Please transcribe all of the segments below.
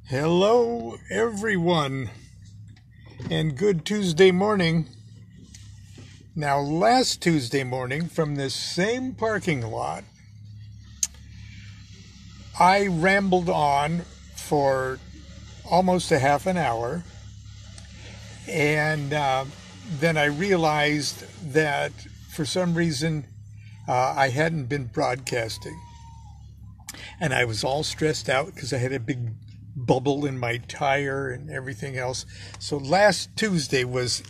Hello, everyone, and good Tuesday morning. Now, last Tuesday morning, from this same parking lot, I rambled on for almost a half an hour, and then I realized that for some reason I hadn't been broadcasting, and I was all stressed out because I had a big bubble in my tire and everything else. So last Tuesday was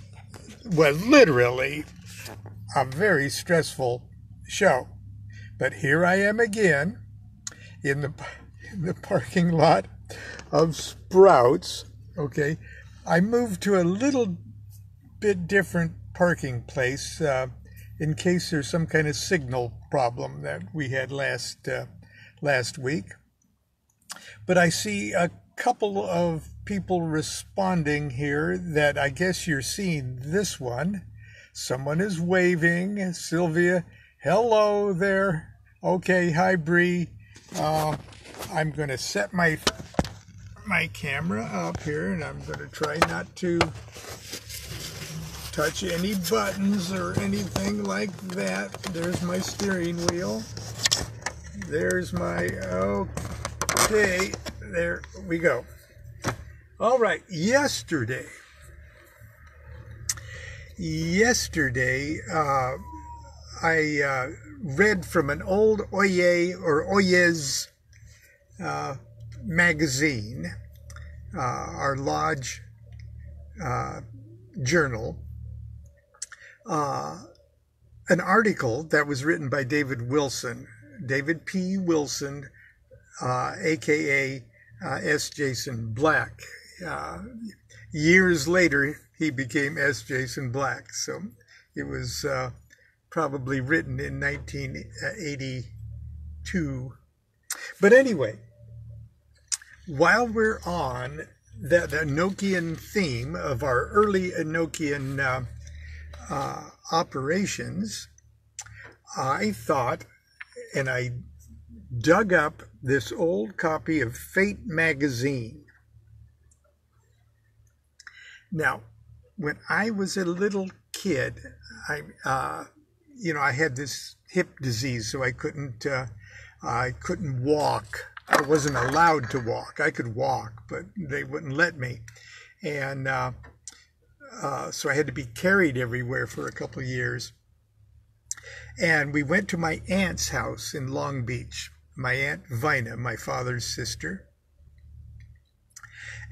literally a very stressful show. But here I am again in the parking lot of Sprouts. Okay, I moved to a little bit different parking place in case there's some kind of signal problem that we had last week. But I see a couple of people responding here that I guess you're seeing this one. Someone is waving. Sylvia, hello there. Okay, hi Bree. I'm going to set my camera up here, and I'm going to try not to touch any buttons or anything like that. There's my steering wheel. There's my, okay, there we go. All right, yesterday, I read from an old Oyez magazine, our lodge journal, an article that was written by David P. Wilson, a.k.a. S. Jason Black. Years later, he became S. Jason Black. So it was probably written in 1982. But anyway, while we're on the Enochian theme of our early Enochian operations, I thought, and I dug up this old copy of Fate magazine. Now, when I was a little kid, I had this hip disease, so I couldn't walk. I wasn't allowed to walk. I could walk, but they wouldn't let me, and so I had to be carried everywhere for a couple of years. And we went to my aunt's house in Long Beach. My Aunt Vina, my father's sister.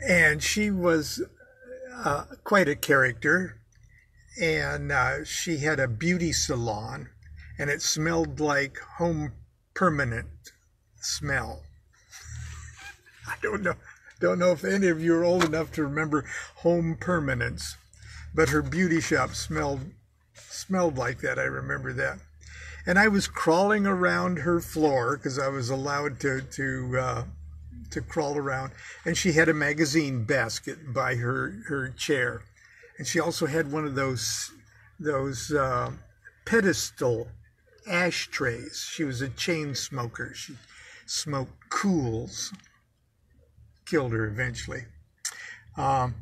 And she was quite a character. And she had a beauty salon. And it smelled like home permanent smell. I don't know if any of you are old enough to remember home permanence. But her beauty shop smelled like that. I remember that. And I was crawling around her floor because I was allowed to crawl around. And she had a magazine basket by her chair. And she also had one of those pedestal ashtrays. She was a chain smoker. She smoked Cools. Killed her eventually. But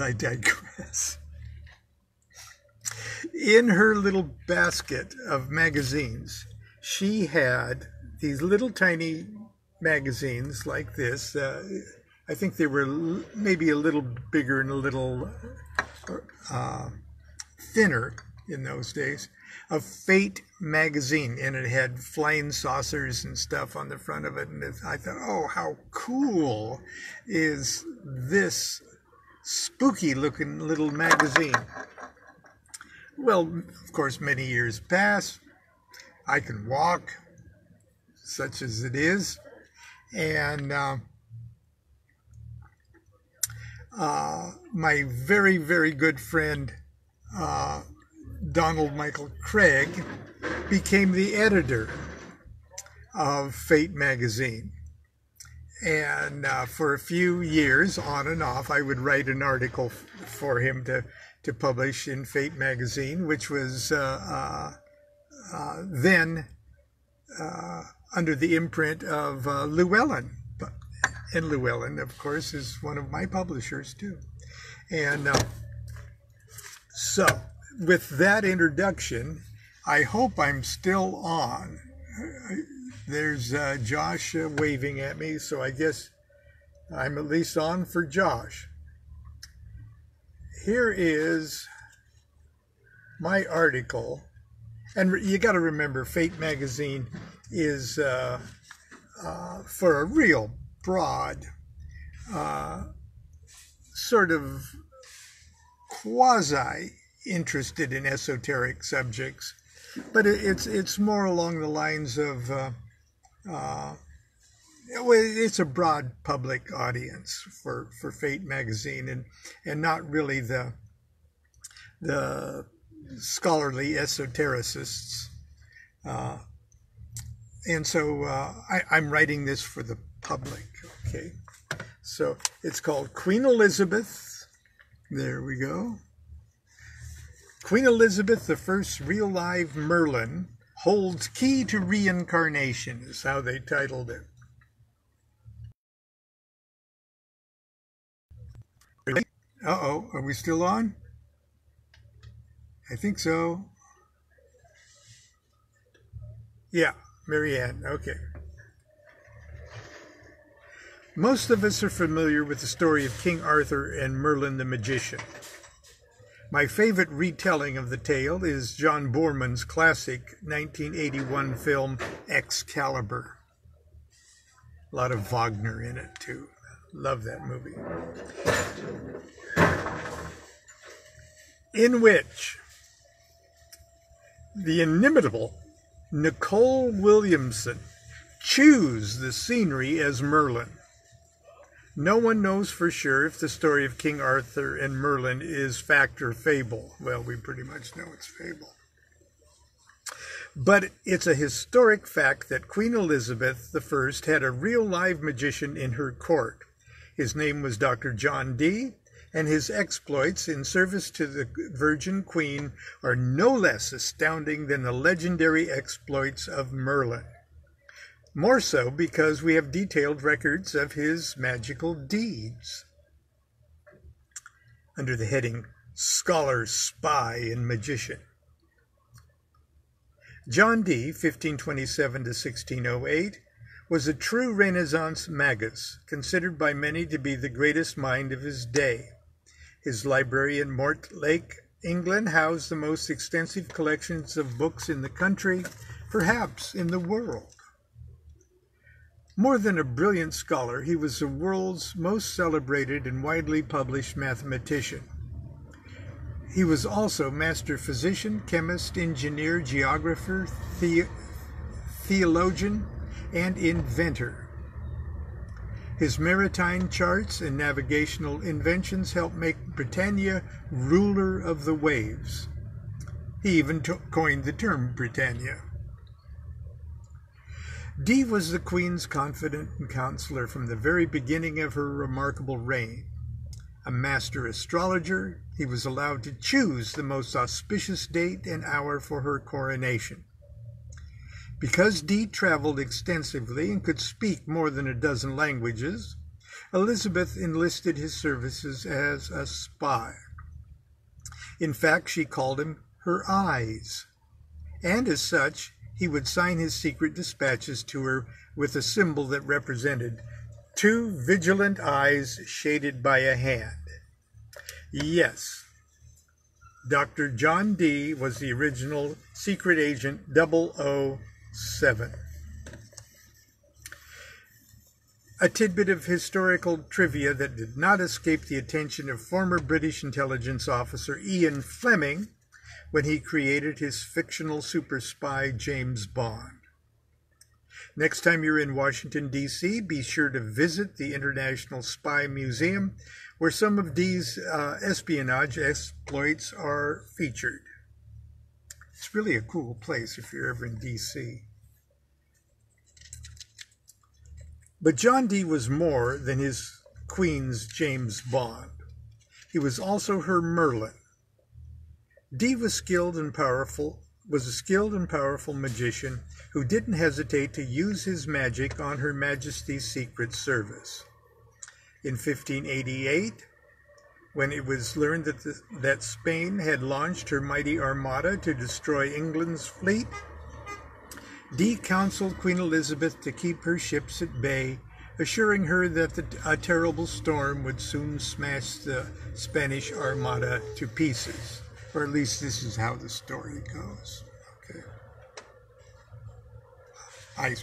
I digress. In her little basket of magazines, she had these little tiny magazines like this. I think they were maybe a little bigger and a little thinner in those days, of Fate magazine, and it had flying saucers and stuff on the front of it. And I thought, oh, how cool is this spooky looking little magazine? Well, of course, many years pass. I can walk, such as it is. And my very, very good friend, Donald Michael Craig, became the editor of Fate magazine. And for a few years, on and off, I would write an article for him to publish in Fate magazine, which was then under the imprint of Llewellyn. And Llewellyn, of course, is one of my publishers too. And so, with that introduction, I hope I'm still on. There's Josh waving at me, so I guess I'm at least on for Josh. Here is my article, and you got to remember, Fate magazine is for a real broad, sort of quasi interested in esoteric subjects, but it's more along the lines of it's a broad public audience for Fate magazine, and not really the scholarly esotericists. And so I'm writing this for the public. Okay, so it's called Queen Elizabeth. There we go. Queen Elizabeth I, real live Merlin, holds key to reincarnation, is how they titled it. Uh-oh, are we still on? I think so. Yeah, Marianne, okay. Most of us are familiar with the story of King Arthur and Merlin the Magician. My favorite retelling of the tale is John Boorman's classic 1981 film Excalibur. A lot of Wagner in it too. Love that movie. In which the inimitable Nicole Williamson chews the scenery as Merlin. No one knows for sure if the story of King Arthur and Merlin is fact or fable. Well, we pretty much know it's fable. But it's a historic fact that Queen Elizabeth I had a real live magician in her court. His name was Dr. John Dee, and his exploits in service to the Virgin Queen are no less astounding than the legendary exploits of Merlin. More so because we have detailed records of his magical deeds. Under the heading, Scholar, Spy, and Magician. John Dee, 1527 to 1608, was a true Renaissance magus, considered by many to be the greatest mind of his day. His library in Mortlake, England, housed the most extensive collections of books in the country, perhaps in the world. More than a brilliant scholar, he was the world's most celebrated and widely published mathematician. He was also master physician, chemist, engineer, geographer, theologian, and inventor. His maritime charts and navigational inventions helped make Britannia ruler of the waves. He even coined the term Britannia. Dee was the Queen's confidant and counselor from the very beginning of her remarkable reign. A master astrologer, he was allowed to choose the most auspicious date and hour for her coronation. Because Dee traveled extensively and could speak more than a dozen languages, Elizabeth enlisted his services as a spy. In fact, she called him her eyes, and as such, he would sign his secret dispatches to her with a symbol that represented two vigilant eyes shaded by a hand. Yes, Dr. John Dee was the original secret agent 007. A tidbit of historical trivia that did not escape the attention of former British intelligence officer Ian Fleming when he created his fictional super spy James Bond. Next time you're in Washington, D.C., be sure to visit the International Spy Museum, where some of Dee's espionage exploits are featured. It's really a cool place if you're ever in D.C. But John Dee was more than his Queen's James Bond. He was also her Merlin. Dee was a skilled and powerful magician who didn't hesitate to use his magic on Her Majesty's Secret Service. In 1588, when it was learned that Spain had launched her mighty armada to destroy England's fleet, Dee counseled Queen Elizabeth to keep her ships at bay, assuring her that a terrible storm would soon smash the Spanish armada to pieces. Or at least this is how the story goes. Okay. I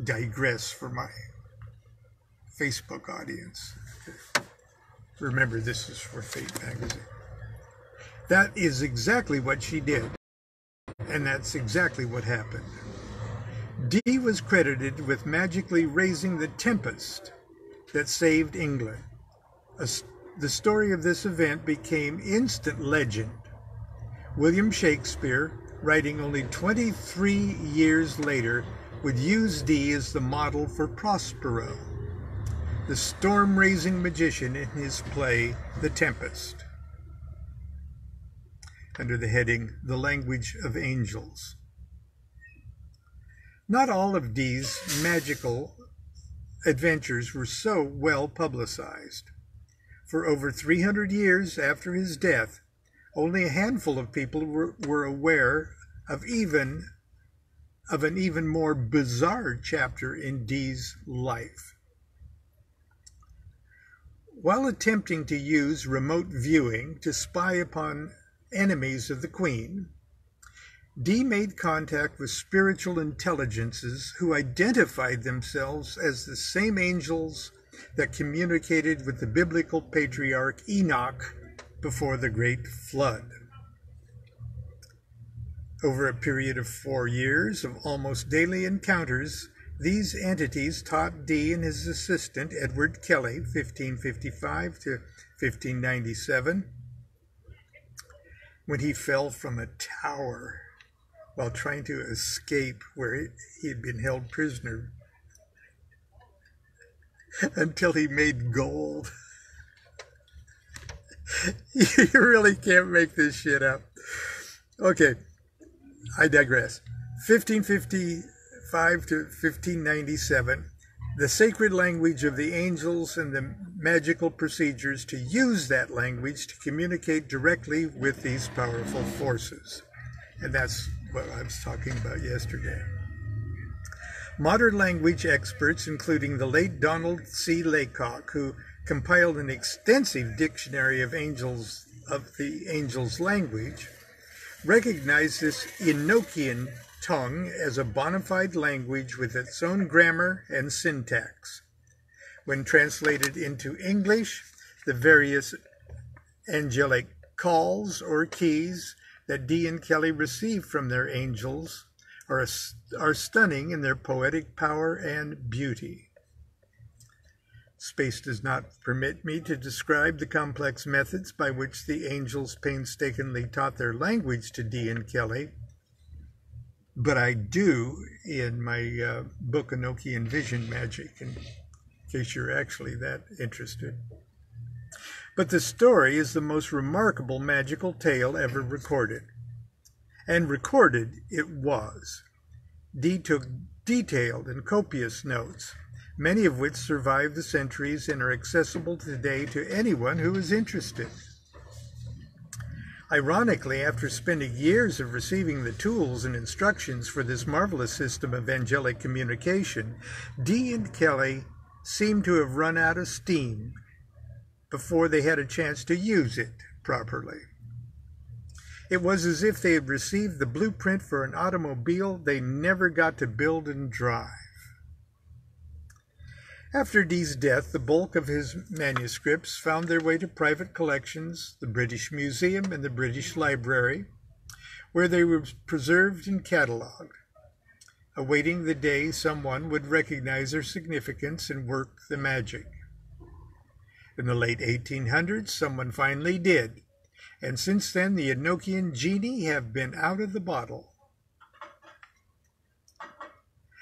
digress for my Facebook audience. Okay. Remember, this is for Fate magazine. That is exactly what she did, and that's exactly what happened. Dee was credited with magically raising the tempest that saved England. The story of this event became instant legend. William Shakespeare, writing only 23 years later, would use Dee as the model for Prospero, the storm-raising magician in his play, The Tempest, under the heading, The Language of Angels. Not all of Dee's magical adventures were so well publicized. For over 300 years after his death, only a handful of people were aware of an even more bizarre chapter in Dee's life. While attempting to use remote viewing to spy upon enemies of the Queen, Dee made contact with spiritual intelligences who identified themselves as the same angels that communicated with the biblical patriarch Enoch before the Great Flood. Over a period of 4 years of almost daily encounters, these entities taught Dee and his assistant, Edward Kelly, 1555 to 1597, when he fell from a tower while trying to escape where he had been held prisoner until he made gold. You really can't make this shit up. Okay, I digress. 1555 to 1597, the sacred language of the angels and the magical procedures to use that language to communicate directly with these powerful forces. And that's what I was talking about yesterday. Modern language experts, including the late Donald C. Laycock, who compiled an extensive dictionary of the angels' language, recognize this Enochian tongue as a bona fide language with its own grammar and syntax. When translated into English, the various angelic calls or keys that Dee and Kelly received from their angels are stunning in their poetic power and beauty. Space does not permit me to describe the complex methods by which the angels painstakingly taught their language to Dee and Kelly, but I do in my book, Enochian Vision Magic, in case you're actually that interested. But the story is the most remarkable magical tale ever recorded. And recorded it was. Dee took detailed and copious notes, many of which survive the centuries and are accessible today to anyone who is interested. Ironically, after spending years of receiving the tools and instructions for this marvelous system of angelic communication, Dee and Kelly seemed to have run out of steam before they had a chance to use it properly. It was as if they had received the blueprint for an automobile they never got to build and drive. After Dee's death, the bulk of his manuscripts found their way to private collections, the British Museum and the British Library, where they were preserved and catalogued, awaiting the day someone would recognize their significance and work the magic. In the late 1800s, someone finally did, and since then the Enochian genii have been out of the bottle.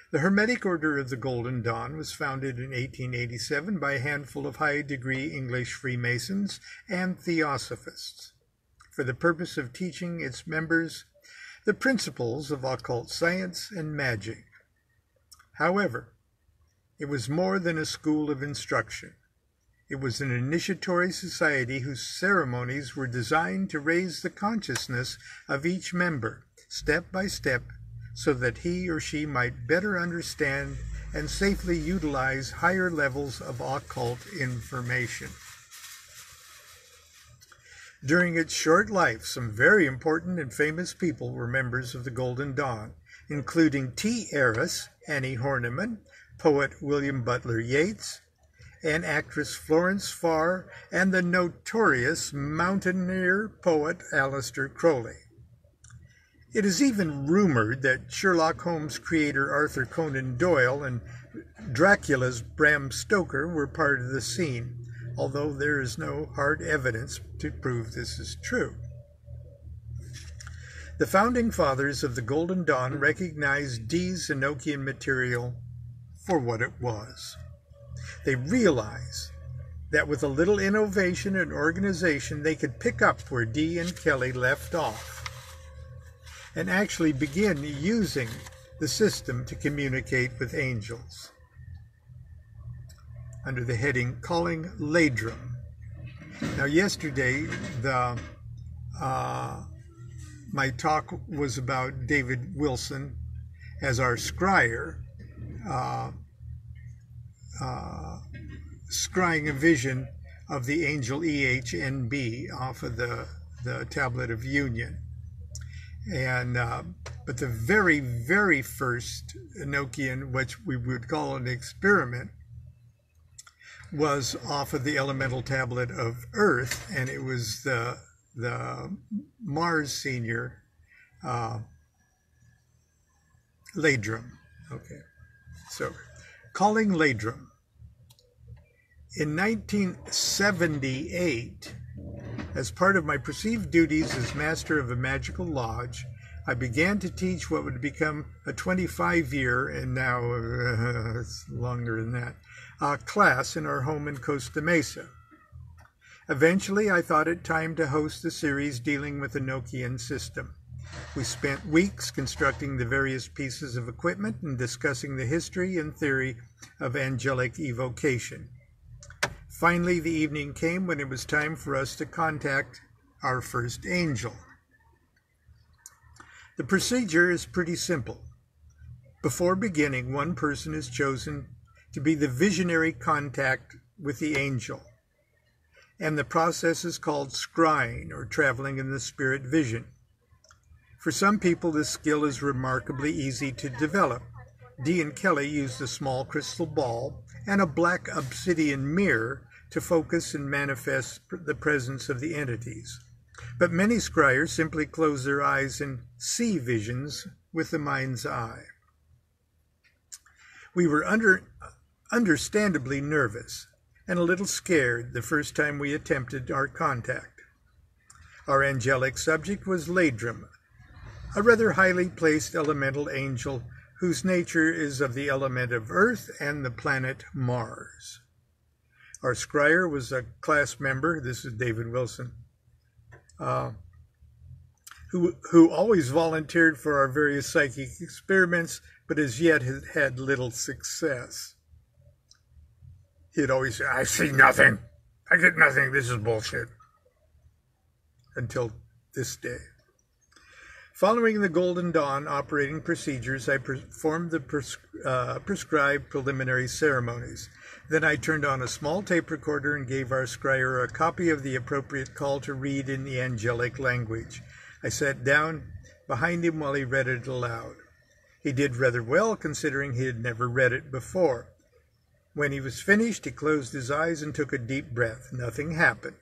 The Hermetic Order of the Golden Dawn was founded in 1887 by a handful of high-degree English Freemasons and Theosophists for the purpose of teaching its members the principles of occult science and magic. However, it was more than a school of instruction. It was an initiatory society whose ceremonies were designed to raise the consciousness of each member, step by step, so that he or she might better understand and safely utilize higher levels of occult information. During its short life, some very important and famous people were members of the Golden Dawn, including T. Eris, Annie Horniman, poet William Butler Yeats, and actress Florence Farr, and the notorious mountaineer poet Aleister Crowley. It is even rumored that Sherlock Holmes creator Arthur Conan Doyle and Dracula's Bram Stoker were part of the scene, although there is no hard evidence to prove this is true. The founding fathers of the Golden Dawn recognized Dee's Enochian material for what it was. They realized that with a little innovation and organization, they could pick up where Dee and Kelly left off and actually begin using the system to communicate with angels. Under the heading Calling Ladrum. Now yesterday, my talk was about David Wilson as our scryer, scrying a vision of the angel EHNB off of the Tablet of Union. And but the very, very first Enochian, which we would call an experiment, was off of the elemental tablet of Earth, and it was the Mars Senior Ladrum. Okay, so calling Ladrum. In 1978, as part of my perceived duties as master of a magical lodge, I began to teach what would become a 25-year, and now it's longer than that, class in our home in Costa Mesa. Eventually, I thought it time to host a series dealing with the Enochian system. We spent weeks constructing the various pieces of equipment and discussing the history and theory of angelic evocation. Finally, the evening came when it was time for us to contact our first angel. The procedure is pretty simple. Before beginning, one person is chosen to be the visionary contact with the angel, and the process is called scrying, or traveling in the spirit vision. For some people, this skill is remarkably easy to develop. Dee and Kelly used a small crystal ball and a black obsidian mirror to focus and manifest the presence of the entities. But many scryers simply close their eyes and see visions with the mind's eye. We were understandably nervous and a little scared the first time we attempted our contact. Our angelic subject was Ladrum, a rather highly placed elemental angel whose nature is of the element of Earth and the planet Mars. Our scryer was a class member, this is David Wilson, who always volunteered for our various psychic experiments, but as yet had had little success. He'd always say, "I see nothing. I get nothing. This is bullshit." Until this day. Following the Golden Dawn operating procedures, I performed the prescribed preliminary ceremonies. Then I turned on a small tape recorder and gave our scryer a copy of the appropriate call to read in the angelic language. I sat down behind him while he read it aloud. He did rather well, considering he had never read it before. When he was finished, he closed his eyes and took a deep breath. Nothing happened.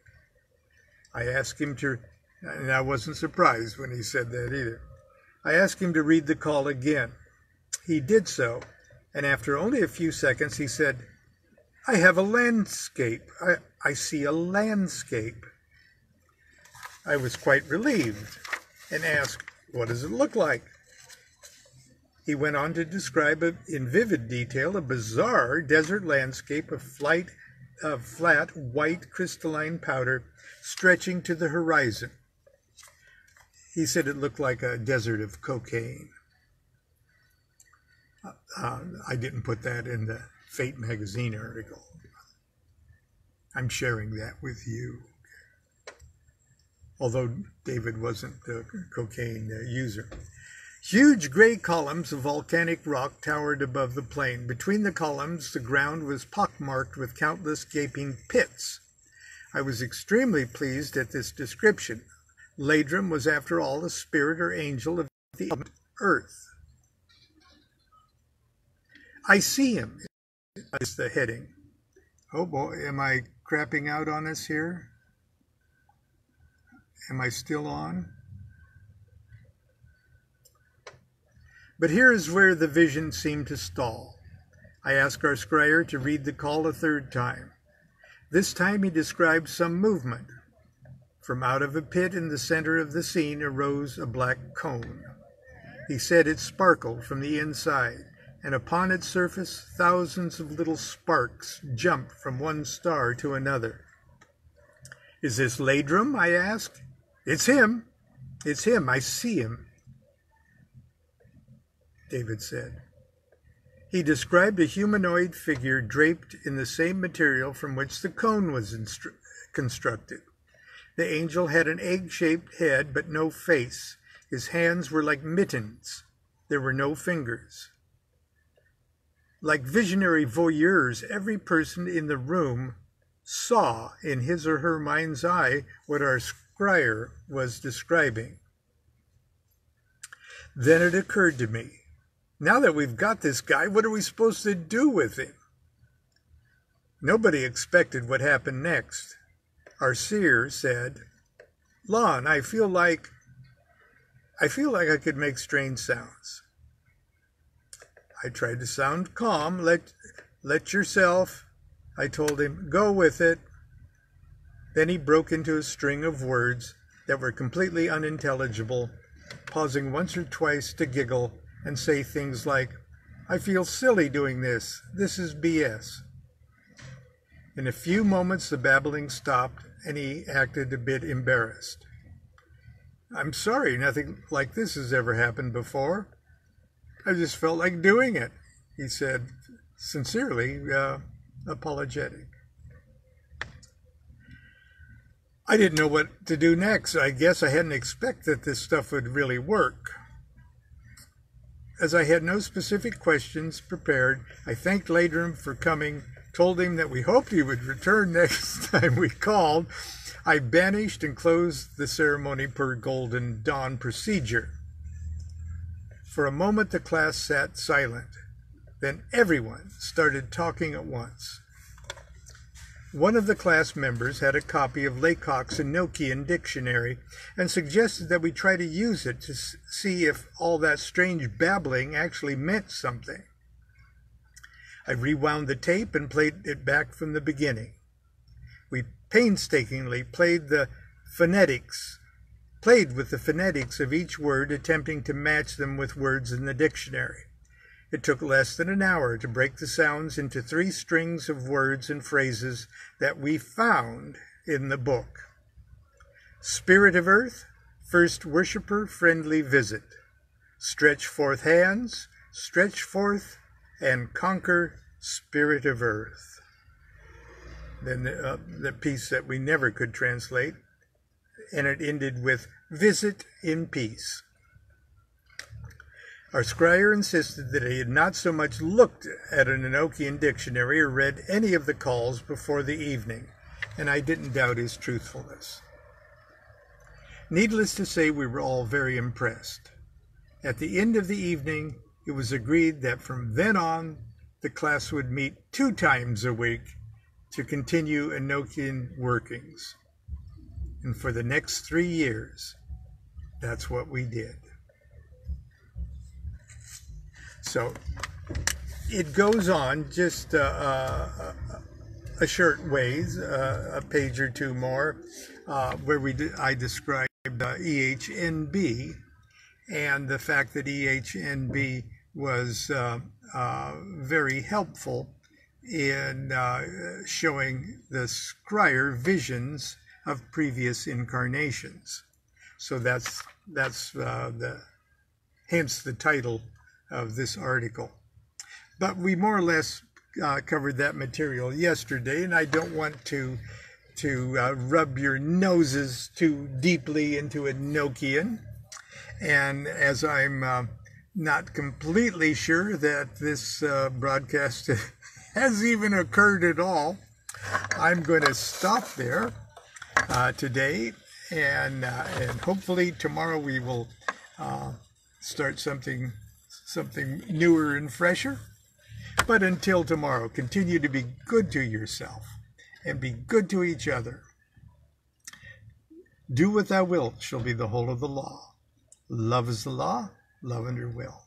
I asked him to, and I wasn't surprised when he said that either. I asked him to read the call again. He did so, and after only a few seconds, he said, "I have a landscape. I see a landscape." I was quite relieved and asked, "What does it look like?" He went on to describe in vivid detail a bizarre desert landscape of flat white crystalline powder stretching to the horizon. He said it looked like a desert of cocaine. I didn't put that in the Fate magazine article. I'm sharing that with you. Although David wasn't a cocaine user. Huge gray columns of volcanic rock towered above the plain. Between the columns, the ground was pockmarked with countless gaping pits. I was extremely pleased at this description. Ladrum was, after all, a spirit or angel of the earth. I see him, is the heading. Oh boy, am I crapping out on us here? Am I still on? But here is where the vision seemed to stall. I asked our scryer to read the call a third time. This time he described some movement. From out of a pit in the center of the scene arose a black cone. He said it sparkled from the inside, and upon its surface thousands of little sparks jumped from one star to another. Is this Ladrum? I asked. It's him. It's him. I see him, David said. He described a humanoid figure draped in the same material from which the cone was constructed. The angel had an egg-shaped head but no face. His hands were like mittens. There were no fingers. Like visionary voyeurs, every person in the room saw in his or her mind's eye what our scryer was describing. Then it occurred to me, now that we've got this guy, what are we supposed to do with him? Nobody expected what happened next. Our seer said, Lon, I feel like I could make strange sounds. I tried to sound calm. Let yourself, I told him, go with it. Then he broke into a string of words that were completely unintelligible, pausing once or twice to giggle and say things like, I feel silly doing this. This is BS. In a few moments, the babbling stopped, and he acted a bit embarrassed. I'm sorry, nothing like this has ever happened before. I just felt like doing it, he said, sincerely apologetic. I didn't know what to do next. I guess I hadn't expected that this stuff would really work. As I had no specific questions prepared, I thanked Ladrum for coming, told him that we hoped he would return next time we called. I banished and closed the ceremony per Golden Dawn procedure. For a moment the class sat silent. Then everyone started talking at once. One of the class members had a copy of Laycock's Enochian dictionary and suggested that we try to use it to see if all that strange babbling actually meant something. I rewound the tape and played it back from the beginning. We painstakingly played with the phonetics of each word, attempting to match them with words in the dictionary. It took less than an hour to break the sounds into 3 strings of words and phrases that we found in the book. Spirit of Earth, first worshipper, friendly visit. Stretch forth hands, stretch forth and conquer, Spirit of Earth. Then the piece that we never could translate, and it ended with visit in peace. Our scryer insisted that he had not so much looked at an Enochian dictionary or read any of the calls before the evening, and I didn't doubt his truthfulness. Needless to say, we were all very impressed. At the end of the evening, it was agreed that from then on, the class would meet 2 times a week to continue Enochian workings. And for the next 3 years, that's what we did. So it goes on just a short ways, a page or 2 more, where I described EHNB and the fact that EHNB was very helpful in showing the scryer visions of previous incarnations. So that's hence the title of this article. But we more or less covered that material yesterday, and I don't want to rub your noses too deeply into Enochian. And as I'm not completely sure that this broadcast has even occurred at all, I'm going to stop there today, and hopefully tomorrow we will start something newer and fresher. But until tomorrow, continue to be good to yourself and be good to each other. Do what thou wilt shall be the whole of the law. Love is the law, love under will.